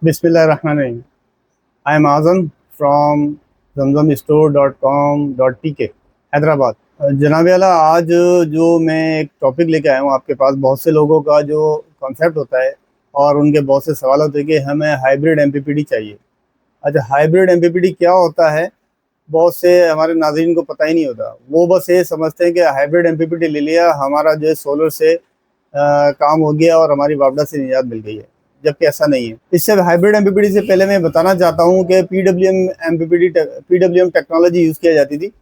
Bismillahirrahmanirrahim. I am Azam from zamzamstore.com.tk Hyderabad. जनाब आला, आज जो मैं एक टॉपिक लेके आया हूँ आपके पास, बहुत से लोगों का जो कॉन्सेप्ट होता है और उनके बहुत से सवाल होते हैं कि हमें हाइब्रिड एमपीपीटी चाहिए। अच्छा, हाइब्रिड एमपीपीटी क्या होता है? बहुत से हमारे नाज़रीन को पता ही नहीं होता। वो बस ये समझते हैं कि हाइब्रिड एमपीपीटी ले लिया, हमारा जो है सोलर से काम हो गया और हमारी वापडा से निजात मिल गई है, जबकि ऐसा नहीं है। इससे हाइब्रिड एमपीपीटी से पहले मैं बताना चाहता हूँ कि पीडब्ल्यूएम टेक्नोलॉजी यूज़ किया जाती थी,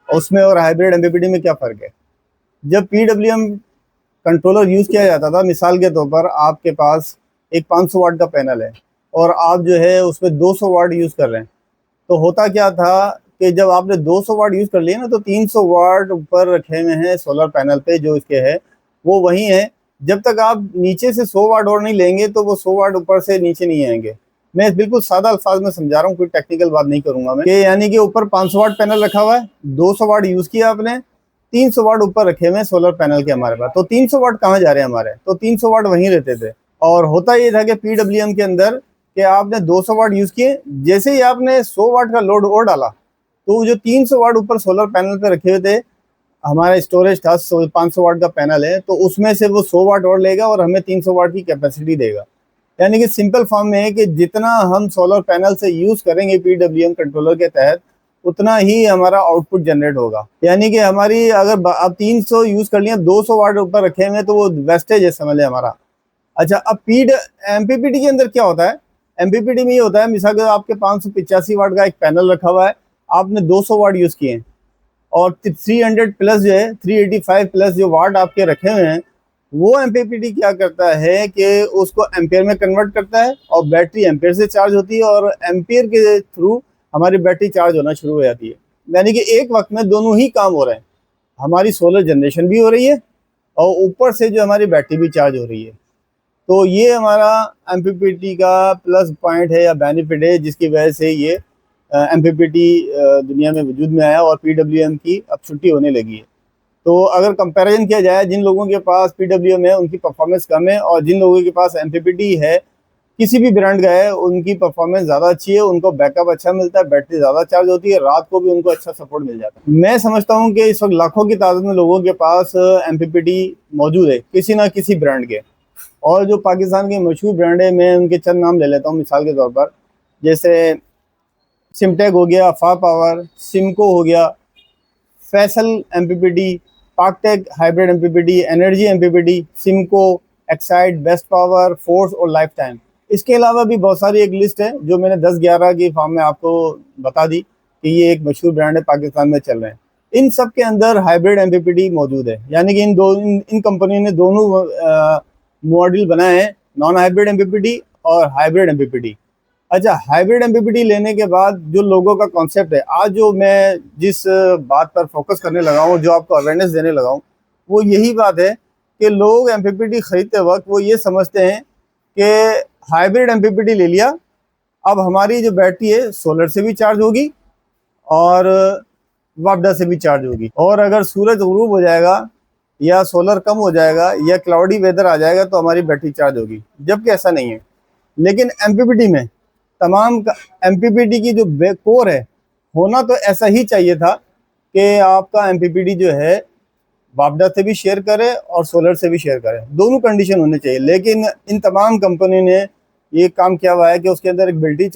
उसमें और हाइब्रिड एमपीपीटी में क्या फ़र्क है। जब पीडब्ल्यूएम कंट्रोलर यूज़ किया जाता था, मिसाल के तौर पर आपके पास एक 500 वाट का पैनल है और आप जो है उसमें 200 वाट यूज़ कर रहे हैं, तो होता क्या था कि जब आपने 200 वाट यूज़ कर लिया ना, तो 300 वाट ऊपर रखे हुए हैं सोलर पैनल पे, जो इसके है वो वही है। जब तक आप नीचे से 100 वाट और नहीं लेंगे तो वो 100 वाट ऊपर से नीचे नहीं आएंगे। मैं बिल्कुल सादा अल्फाज में समझा रहा हूँ, कोई टेक्निकल बात नहीं करूंगा मैं, कि यानी कि ऊपर 500 वाट पैनल रखा हुआ है, 200 वाट यूज़ किया आपने, 300 वाट ऊपर रखे हुए हैं सोलर पैनल के हमारे पास, तो 300 वाट कहाँ जा रहे हैं हमारे? तो 300 वाट वहीं रहते थे। और होता ये था कि पीडब्ल्यूएम के अंदर कि आपने 200 वाट यूज़ किए, जैसे ही आपने 100 वाट का लोड और डाला, तो जो 300 वाट ऊपर सोलर पैनल पे रखे हुए थे, हमारा स्टोरेज था 500 वाट का पैनल है, तो उसमें से वो 100 वाट और लेगा और हमें 300 वाट की कैपेसिटी देगा। यानी कि सिंपल फॉर्म में है कि जितना हम सोलर पैनल से यूज़ करेंगे पीडब्ल्यूएम कंट्रोलर के तहत, उतना ही हमारा आउटपुट जनरेट होगा। यानी कि हमारी अगर अब 300 यूज़ कर लिया, 200 वाट ऊपर रखे हुए, तो वो वेस्टेज है, समझ लें हमारा। अच्छा, अब पीड एमपीपीटी के अंदर क्या होता है? एमपीपीटी में ये होता है, मिसाल के आपके 585 वाट का एक पैनल रखा हुआ है, आपने 200 वाट यूज़ किए और 300 प्लस जो है, 385 प्लस जो वाट आपके रखे हुए हैं, वो एमपीपीटी क्या करता है कि उसको एम्पेयर में कन्वर्ट करता है और बैटरी एम्पेयर से चार्ज होती है और एम्पेयर के थ्रू हमारी बैटरी चार्ज होना शुरू हो जाती है। यानी कि एक वक्त में दोनों ही काम हो रहे हैं, हमारी सोलर जनरेशन भी हो रही है और ऊपर से जो हमारी बैटरी भी चार्ज हो रही है। तो ये हमारा एमपीपीटी का प्लस पॉइंट है या बेनिफिट है, जिसकी वजह से ये एमपीपीटी दुनिया में वजूद में आया और पीडब्ल्यूएम की अब छुट्टी होने लगी है। तो अगर कंपैरिजन किया जाए, जिन लोगों के पास पीडब्ल्यूएम है उनकी परफॉर्मेंस कम है, और जिन लोगों के पास एमपीपीटी है किसी भी ब्रांड का है, उनकी परफॉर्मेंस ज़्यादा अच्छी है, उनको बैकअप अच्छा मिलता है, बैटरी ज़्यादा चार्ज होती है, रात को भी उनको अच्छा सपोर्ट मिल जाता है। मैं समझता हूँ कि इस वक्त लाखों की तादाद में लोगों के पास एमपीपीटी मौजूद है, किसी ना किसी ब्रांड के। और जो पाकिस्तान के मशहूर ब्रांड है, मैं उनके चंद नाम ले लेता हूँ मिसाल के तौर पर, जैसे सिमटेक हो गया, अफा पावर, सिमको हो गया, Faisal MPPT, Paktech hybrid MPPT, energy MPPT, सिमको, एक्साइड, बेस्ट पावर, फोर्स और लाइफ टाइम। इसके अलावा भी बहुत सारी एक लिस्ट है जो मैंने 10-11 की फॉर्म में आपको बता दी कि ये एक मशहूर ब्रांड है, पाकिस्तान में चल रहे हैं। इन सब के अंदर हाइब्रिड एमपीपीटी मौजूद है, यानी कि इन कंपनियों ने दोनों मॉडल बनाए हैं, नॉन हाइब्रिड एमपीपीटी और हाइब्रिड एमपीपीटी। अच्छा, हाइब्रिड एमपीपीटी लेने के बाद जो लोगों का कॉन्सेप्ट है, आज जो मैं जिस बात पर फोकस करने लगा हूँ, जो आपको अवेयरनेस देने लगा हूँ, वो यही बात है कि लोग एमपीपीटी खरीदते वक्त वो ये समझते हैं कि हाइब्रिड एमपीपीटी ले लिया, अब हमारी जो बैटरी है सोलर से भी चार्ज होगी और वापडा से भी चार्ज होगी, और अगर सूरज गुरूब हो जाएगा या सोलर कम हो जाएगा या क्लाउडी वेदर आ जाएगा तो हमारी बैटरी चार्ज होगी, जबकि ऐसा नहीं है। लेकिन एमपीपीटी में तमाम एमपीपीटी की जो कोर है, होना तो ऐसा ही चाहिए था कि आपका एमपीपीटी जो है वापडा से भी शेयर करे और सोलर से भी शेयर करे, दोनों कंडीशन होने चाहिए। लेकिन इन तमाम कंपनी ने ये काम किया हुआ है कि उसके अंदर एक बिल्ट इन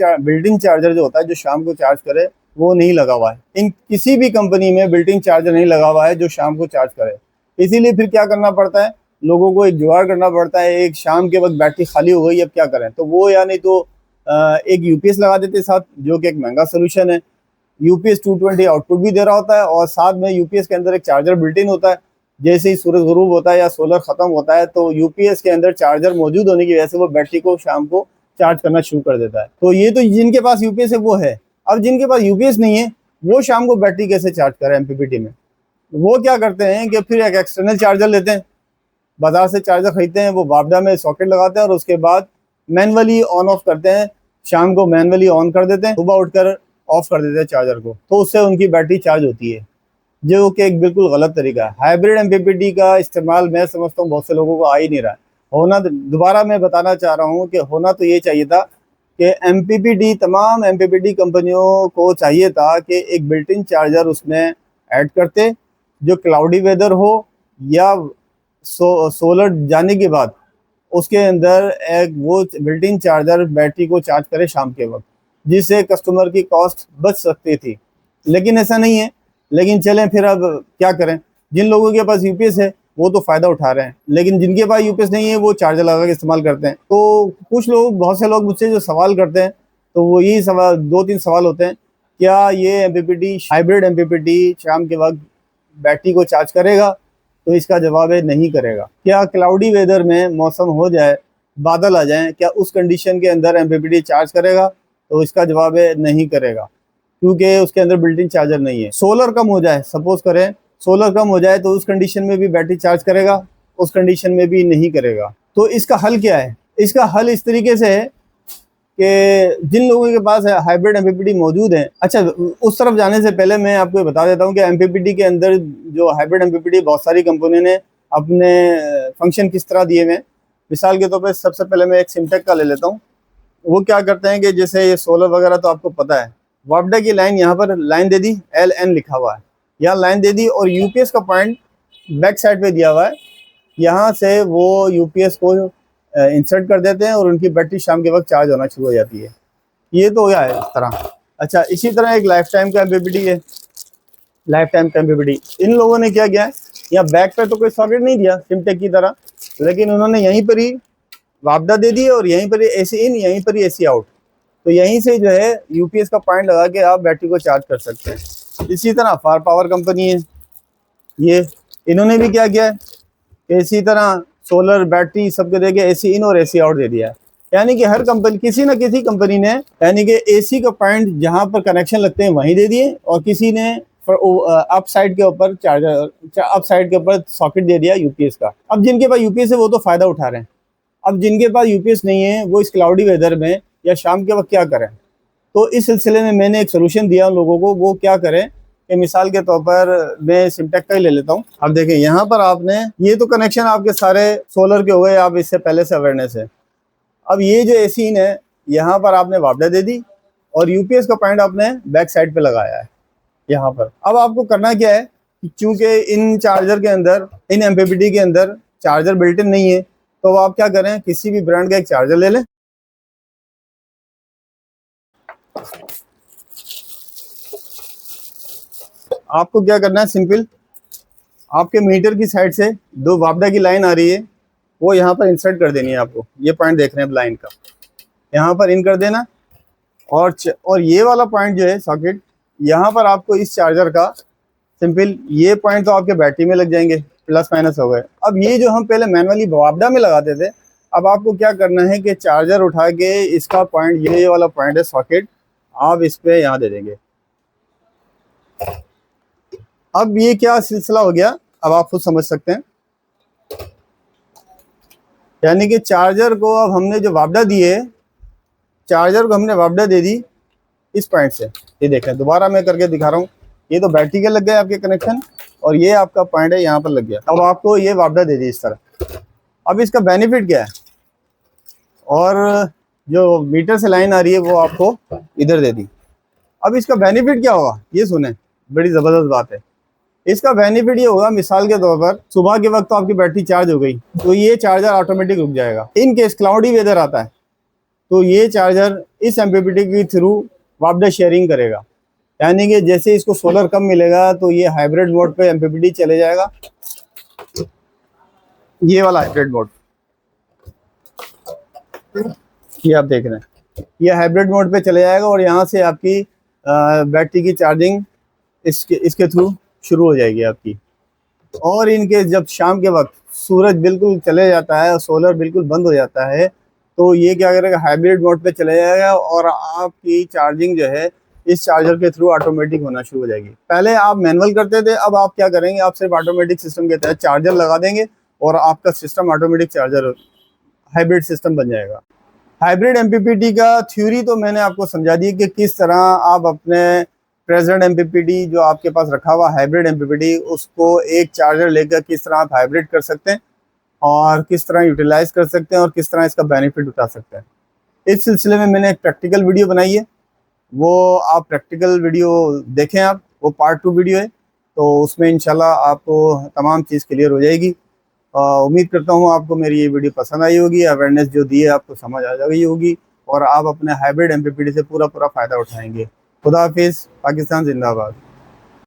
चार्जर जो होता है, जो शाम को चार्ज करे, वो नहीं लगा हुआ है। इन किसी भी कंपनी में बिल्ट इन चार्जर नहीं लगा हुआ है जो शाम को चार्ज करे। इसीलिए फिर क्या करना पड़ता है, लोगों को एक जुगाड़ करना पड़ता है। एक शाम के वक्त बैटरी खाली हो गई, अब क्या करें, तो वो या नहीं तो एक यूपीएस लगा देते साथ, जो कि एक महंगा सोल्यूशन है। यूपीएस 220 आउटपुट भी दे रहा होता है और साथ में यूपीएस के अंदर एक चार्जर बिल्ट इन होता है। जैसे ही सूरज गुरूब होता है या सोलर खत्म होता है, तो यूपीएस के अंदर चार्जर मौजूद होने की वजह से वो बैटरी को शाम को चार्ज करना शुरू कर देता है। तो ये तो जिनके पास यूपीएस है वो है। अब जिनके पास यूपीएस नहीं है, वो शाम को बैटरी कैसे चार्ज करें एमपीपीटी में? वो क्या करते हैं कि फिर एक एक्सटर्नल चार्जर लेते हैं, बाजार से चार्जर खरीदते हैं, वो वापडा में सॉकेट लगाते हैं और उसके बाद मैनुअली ऑन ऑफ करते हैं। शाम को मैनुअली ऑन कर देते हैं, सुबह उठकर ऑफ कर देते हैं चार्जर को, तो उससे उनकी बैटरी चार्ज होती है, जो कि एक बिल्कुल गलत तरीका है। हाइब्रिड एमपीपीटी का इस्तेमाल मैं समझता हूँ बहुत से लोगों को आ ही नहीं रहा है। होना, दोबारा मैं बताना चाह रहा हूँ कि होना तो ये चाहिए था कि MPPT, तमाम MPPT कंपनियों को चाहिए था कि एक बिल्ट इन चार्जर उसमें ऐड करते, जो क्लाउडी वेदर हो या सोलर जाने के बाद उसके अंदर एक वो बिल्ट इन चार्जर बैटरी को चार्ज करे शाम के वक्त, जिससे कस्टमर की कॉस्ट बच सकती थी। लेकिन ऐसा नहीं है। लेकिन चलें फिर अब क्या करें, जिन लोगों के पास यूपीएस है वो तो फ़ायदा उठा रहे हैं, लेकिन जिनके पास यूपीएस नहीं है वो चार्जर लगा के इस्तेमाल करते हैं। तो कुछ लोग, बहुत से लोग मुझसे जो सवाल करते हैं, तो वो यही सवाल, 2-3 सवाल होते हैं। क्या ये एमपीपीटी, हाइब्रिड एमपीपीटी शाम के वक्त बैटरी को चार्ज करेगा? तो इसका जवाब है नहीं करेगा। क्या क्लाउडी वेदर में मौसम हो जाए, बादल आ जाएं, क्या उस कंडीशन के अंदर एमपीपीटी चार्ज करेगा? तो इसका जवाब है नहीं करेगा, क्योंकि उसके अंदर बिल्ट इन चार्जर नहीं है। सोलर कम हो जाए, सपोज करें सोलर कम हो जाए, तो उस कंडीशन में भी बैटरी चार्ज करेगा? उस कंडीशन में भी नहीं करेगा। तो इसका हल क्या है? इसका हल इस तरीके से है कि जिन लोगों के पास हाइब्रिड एमपीपीटी मौजूद है, अच्छा उस तरफ जाने से पहले मैं आपको बता देता हूं कि एमपीपीटी के अंदर जो हाइब्रिड एमपीपीटी बहुत सारी कंपनी ने अपने फंक्शन किस तरह दिए हुए हैं। मिसाल के तौर पर सबसे पहले मैं एक सिमटेक का ले लेता हूँ। वो क्या करते हैं कि जैसे ये सोलर वगैरह तो आपको पता है, वापडा की लाइन यहाँ पर लाइन दे दी, LN लिखा हुआ है, यहाँ लाइन दे दी, और यूपीएस का पॉइंट बैक साइड पे दिया हुआ है। यहाँ से वो यूपीएस को इंसर्ट कर देते हैं और उनकी बैटरी शाम के वक्त चार्ज होना शुरू हो जाती है। ये तो हो गया है इस तरह। अच्छा, इसी तरह एक लाइफ टाइम का एमपीपीटी है, लाइफ टाइम का एमपीपीटी। इन लोगों ने क्या किया है, यहाँ बैक पे तो कोई सॉकेट नहीं दिया सिमटेक की तरह, लेकिन उन्होंने यहीं पर ही वापडा दे दी और यहीं पर ही एसी इन, यहीं पर ही एसी आउट। तो यहीं से जो है यूपीएस का पॉइंट लगा के आप बैटरी को चार्ज कर सकते हैं। इसी तरह फार पावर कंपनी है, ये इन्होंने भी क्या किया है, इसी तरह सोलर बैटरी सबके देके एसी इन और एसी आउट दे दिया है। यानी कि हर कंपनी, किसी न किसी कंपनी ने, यानी कि एसी का पॉइंट जहां पर कनेक्शन लगते हैं वहीं दे दिए, और किसी ने अप साइड के ऊपर चार्जर, अप साइड के ऊपर सॉकेट दे दिया यूपीएस का। अब जिनके पास यूपीएस है वो तो फायदा उठा रहे हैं। अब जिनके पास यूपीएस नहीं है वो इस क्लाउडी वेदर में या शाम के वक्त क्या करें? तो इस सिलसिले में मैंने एक सोल्यूशन दिया उन लोगों को। वो क्या करें कि मिसाल के तौर पर मैं सिमटेक का ही ले लेता हूँ। अब देखें यहाँ पर आपने, ये तो कनेक्शन आपके सारे सोलर के हो गए, आप इससे पहले से अवेयरनेस है। अब ये जो एसी इन है, यहाँ पर आपने वापडा दे दी और यूपीएस का पॉइंट आपने बैक साइड पे लगाया है यहाँ पर। अब आपको करना क्या है, क्योंकि इन चार्जर के अंदर, इन एमपीपीटी के अंदर चार्जर बिल्ट इन नहीं है, तो आप क्या करें, किसी भी ब्रांड का एक चार्जर ले लें। आपको क्या करना है, सिंपल, आपके मीटर की साइड से 2 वापडा की लाइन आ रही है, वो यहाँ पर इंसर्ट कर देनी है आपको। ये पॉइंट देख रहे हैं लाइन का, यहाँ पर इन कर देना, और ये वाला पॉइंट जो है सॉकेट, यहाँ पर आपको इस चार्जर का सिंपल, ये पॉइंट तो आपके बैटरी में लग जाएंगे, प्लस माइनस हो गए। अब ये जो हम पहले मैनुअली वापडा में लगाते थे, अब आपको क्या करना है कि चार्जर उठा के इसका पॉइंट, ये वाला पॉइंट है सॉकेट, आप इस पे यहाँ दे देंगे। अब ये क्या सिलसिला हो गया, अब आप खुद समझ सकते हैं। यानी कि चार्जर को अब हमने जो वापडा दिए, चार्जर को हमने वापडा दे दी इस पॉइंट से। ये देखें, दोबारा मैं करके दिखा रहा हूँ। ये तो बैटरी के लग गए आपके कनेक्शन, और ये आपका पॉइंट है यहाँ पर लग गया। अब आपको ये वापडा दे दी इस तरह। अब इसका बेनिफिट क्या है, और जो मीटर से लाइन आ रही है वो आपको इधर दे दी। अब इसका बेनिफिट क्या होगा, ये सुने, बड़ी ज़बरदस्त बात है। इसका बेनिफिट ये होगा, मिसाल के तौर पर सुबह के वक्त तो आपकी बैटरी चार्ज हो गई, तो ये चार्जर ऑटोमेटिक रुक जाएगा। इन केस क्लाउडी वेदर आता है, तो ये चार्जर इस एमपीपीटी के थ्रू वापडा शेयरिंग करेगा। यानी कि जैसे इसको सोलर कम मिलेगा तो ये हाइब्रिड मोड पे एमपीपीटी चले जाएगा, ये वाला हाइब्रिड मोड, ये आप देख रहे हैं, ये हाइब्रिड मोड पे चले जाएगा, और यहाँ से आपकी बैटरी की चार्जिंग इसके थ्रू शुरू हो जाएगी आपकी। और इनके जब शाम के वक्त सूरज बिल्कुल चले जाता है और सोलर बिल्कुल बंद हो जाता है, तो ये क्या करेगा, हाइब्रिड मोड पे चले जाएगा, और आपकी चार्जिंग जो है इस चार्जर के थ्रू ऑटोमेटिक होना शुरू हो जाएगी। पहले आप मैनुअल करते थे, अब आप क्या करेंगे, आप सिर्फ ऑटोमेटिक सिस्टम के तहत चार्जर लगा देंगे और आपका system automatic charger hybrid system बन जाएगा। हाइब्रिड एमपीपीटी का थ्योरी तो मैंने आपको समझा दी कि किस तरह आप अपने प्रेजेंट एमपीपीटी जो आपके पास रखा हुआ हाइब्रिड एमपीपीटी, उसको एक चार्जर लेकर किस तरह आप हाइब्रिड कर सकते हैं और किस तरह यूटिलाइज कर सकते हैं और किस तरह इसका बेनिफिट उठा सकते हैं। इस सिलसिले में मैंने एक प्रैक्टिकल वीडियो बनाई है, वो आप प्रैक्टिकल वीडियो देखें आप, वो पार्ट 2 वीडियो है, तो उसमें इंशाल्लाह आपको तमाम चीज़ क्लियर हो जाएगी। उम्मीद करता हूँ आपको मेरी ये वीडियो पसंद आई होगी, अवेयरनेस जो दी है आपको समझ आ गई होगी और आप अपने हाइब्रिड MPPT से पूरा फ़ायदा उठाएंगे। खुदा हाफिज़, पाकिस्तान जिंदाबाद।